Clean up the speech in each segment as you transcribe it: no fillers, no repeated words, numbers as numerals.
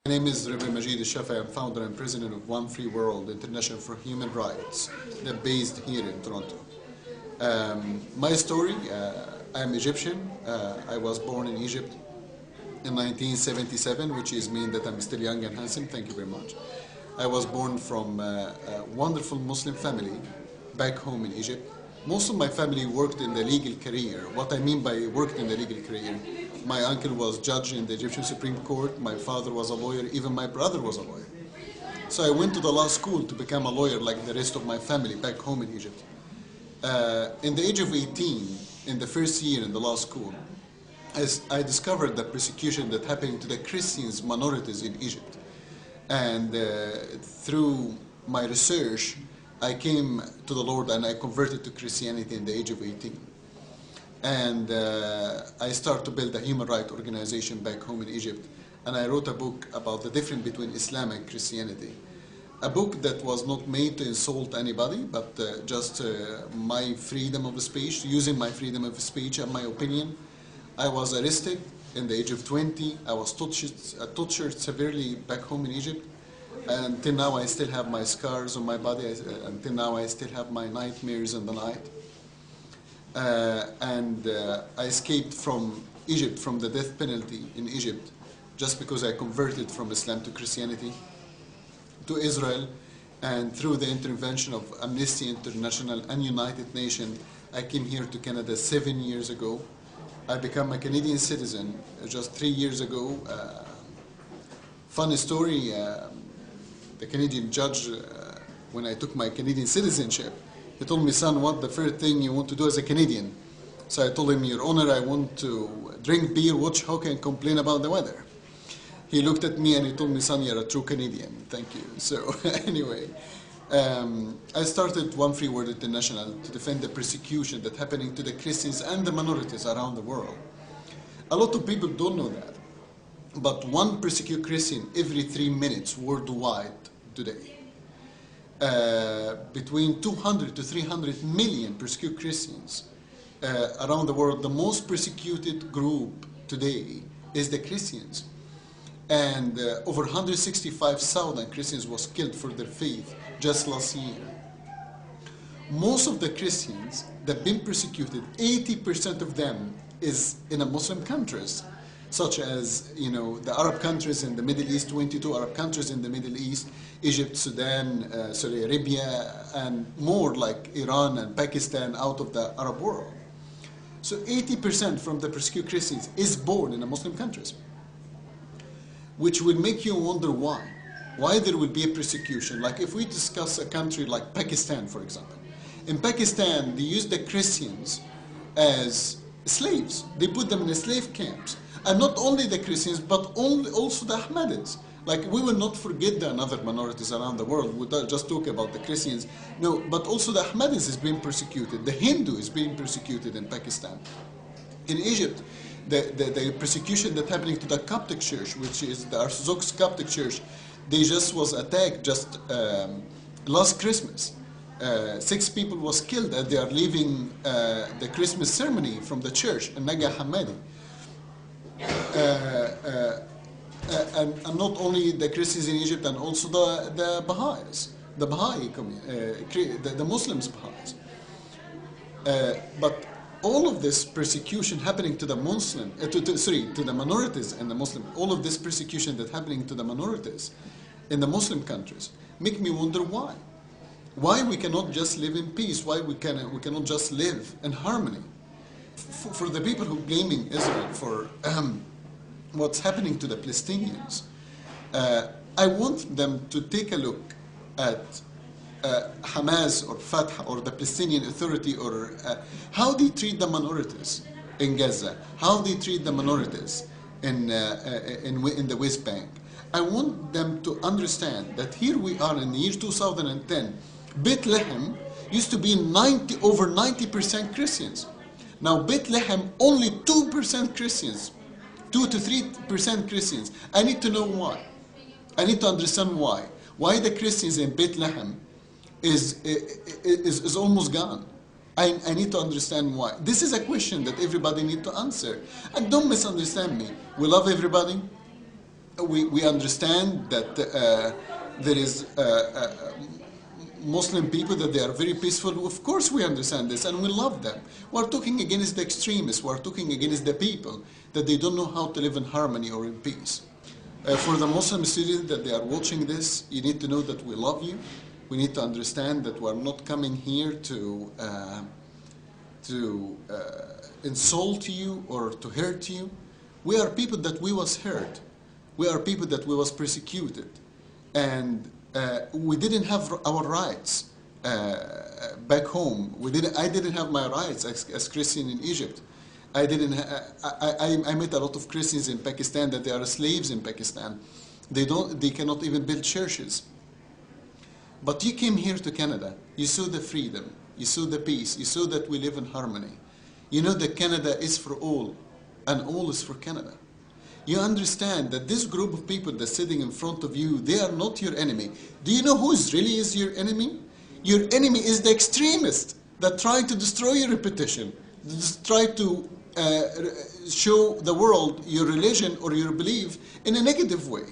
My name is Rabbi Majed Shafie. I'm founder and president of One Free World International for Human Rights. They're based here in Toronto. My story, I'm Egyptian. I was born in Egypt in 1977, which is mean that I'm still young and handsome. Thank you very much. I was born from a wonderful Muslim family back home in Egypt. Most of my family worked in the legal career. What I mean by worked in the legal career, my uncle was judge in the Egyptian Supreme Court, my father was a lawyer, even my brother was a lawyer. So I went to the law school to become a lawyer like the rest of my family back home in Egypt. In the age of 18, in the first year in the law school, as I discovered the persecution that happened to the Christians minorities in Egypt. And through my research, I came to the Lord and I converted to Christianity in the age of 18. And I started to build a human rights organization back home in Egypt. And I wrote a book about the difference between Islam and Christianity. A book that was not made to insult anybody, but just my freedom of speech, using my freedom of speech and my opinion. I was arrested in the age of 20. I was tortured severely back home in Egypt. Until now, I still have my scars on my body. Until now, I still have my nightmares in the night. I escaped from Egypt, from the death penalty in Egypt, just because I converted from Islam to Christianity, to Israel. And through the intervention of Amnesty International and United Nations, I came here to Canada 7 years ago. I became a Canadian citizen just 3 years ago. Funny story. The Canadian judge, when I took my Canadian citizenship, he told me, son, what the first thing you want to do as a Canadian? So I told him, Your Honor, I want to drink beer, watch hockey, and complain about the weather. He looked at me and he told me, son, you're a true Canadian. Thank you. So anyway, I started One Free World International to defend the persecution that's happening to the Christians and the minorities around the world. A lot of people don't know that. But one persecuted Christian every 3 minutes worldwide today. Between 200 to 300 million persecuted Christians around the world. The most persecuted group today is the Christians. And over 165,000 Christians was killed for their faith just last year. Most of the Christians that have been persecuted, 80% of them is in the Muslim countries, such as, you know, the Arab countries in the Middle East, 22 Arab countries in the Middle East, Egypt, Sudan, Saudi Arabia, and more like Iran and Pakistan out of the Arab world. So 80% from the persecuted Christians is born in the Muslim countries, which will make you wonder why. Why there will be a persecution. Like if we discuss a country like Pakistan, for example. In Pakistan, they use the Christians as slaves. They put them in the slave camps. And not only the Christians, but also the Ahmadis. Like, we will not forget the other minorities around the world. We don't just talk about the Christians. No, but also the Ahmadis is being persecuted. The Hindu is being persecuted in Pakistan. In Egypt, the persecution that's happening to the Coptic Church, which is the Orthodox Coptic Church, they just was attacked just last Christmas. 6 people was killed as they are leaving the Christmas ceremony from the church in Naga Hamadi. And not only the Christians in Egypt, and also the Baha'is, the Baha'i community, the Muslims Baha'is. But all of this persecution happening to the Muslim, to the minorities in the Muslim, all of this persecution that's happening to the minorities in the Muslim countries, make me wonder why. Why we cannot just live in peace? Why we cannot just live in harmony? For the people who are blaming Israel for what's happening to the Palestinians, I want them to take a look at Hamas or Fatah or the Palestinian Authority, or how they treat the minorities in Gaza, how they treat the minorities in the West Bank. I want them to understand that here we are in the year 2010. Bethlehem used to be over 90% Christians. Now Bethlehem only 2% Christians, 2 to 3% Christians. I need to know why. I need to understand why. Why the Christians in Bethlehem is almost gone. I need to understand why. This is a question that everybody needs to answer. And don't misunderstand me. We love everybody. we understand that there is Muslim people, that they are very peaceful. Of course we understand this and we love them. We're talking against the extremists. We're talking against the people that they don't know how to live in harmony or in peace. For the Muslim students that they are watching this, you need to know that we love you. We need to understand that we're not coming here to insult you or to hurt you. We are people that we was hurt. We are people that we was persecuted. And we didn't have our rights back home. I didn't have my rights as Christian in Egypt. I met a lot of Christians in Pakistan that they are slaves in Pakistan. They cannot even build churches. But you came here to Canada. You saw the freedom. You saw the peace. You saw that we live in harmony. You know that Canada is for all, and all is for Canada. You understand that this group of people that's sitting in front of you, they are not your enemy. Do you know who really is your enemy? Your enemy is the extremist that try to destroy your reputation, try to show the world your religion or your belief in a negative way.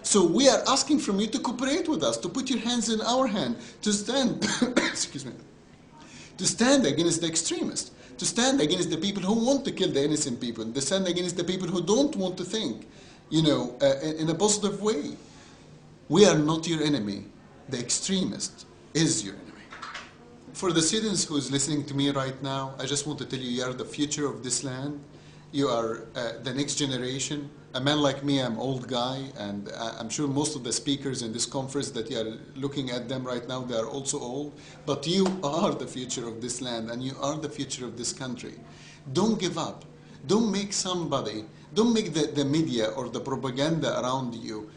So we are asking from you to cooperate with us, to put your hands in our hand, to stand, excuse me, to stand against the extremists, to stand against the people who want to kill the innocent people, to stand against the people who don't want to think, in a positive way. We are not your enemy. The extremist is your enemy. For the students who is listening to me right now, I just want to tell you, you are the future of this land. You are the next generation. A man like me, I'm an old guy, and I'm sure most of the speakers in this conference that you are looking at them right now, they are also old. But you are the future of this land, and you are the future of this country. Don't give up. Don't make the media or the propaganda around you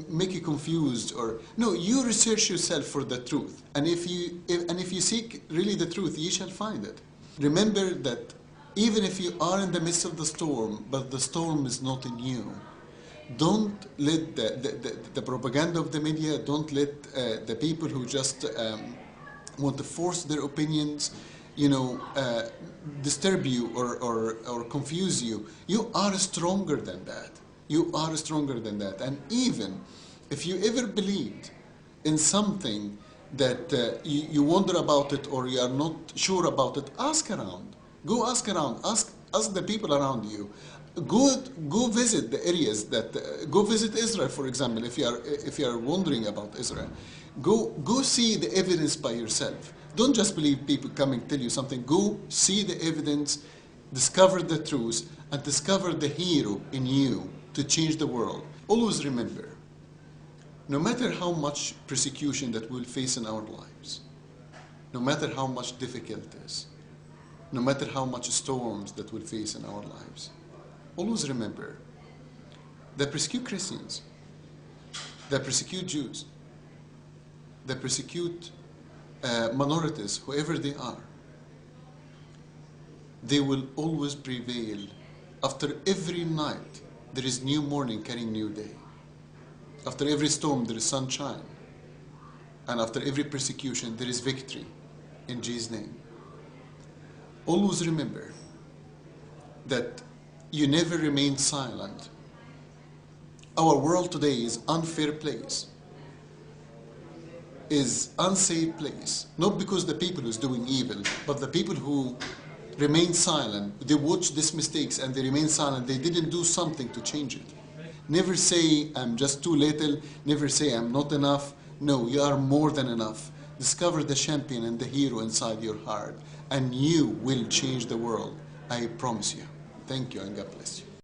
make you confused, or no, you research yourself for the truth. And if you seek really the truth, you shall find it. Remember that even if you are in the midst of the storm, but the storm is not in you, don't let the propaganda of the media, don't let the people who just want to force their opinions, disturb you or confuse you. You are stronger than that. You are stronger than that. And even if you ever believed in something that you wonder about it or you are not sure about it, ask around. Go ask around. Ask the people around you. Go visit the areas go visit Israel, for example, if you are wondering about Israel. Go see the evidence by yourself. Don't just believe people coming tell you something. Go see the evidence, discover the truth, and discover the hero in you to change the world. Always remember, no matter how much persecution that we'll face in our lives, no matter how much difficulties, no matter how much storms that we'll face in our lives, always remember, they persecute Christians, they persecute Jews, they persecute minorities, whoever they are. They will always prevail. After every night, there is new morning carrying new day. After every storm, there is sunshine. And after every persecution, there is victory in Jesus' name. Always remember that you never remain silent. Our world today is unfair place, is unsafe place, not because the people who's doing evil, but the people who remain silent. They watch these mistakes and they remain silent. They didn't do something to change it. Never say, I'm just too little. Never say, I'm not enough. No, you are more than enough. Discover the champion and the hero inside your heart, and you will change the world. I promise you. Thank you, and God bless you.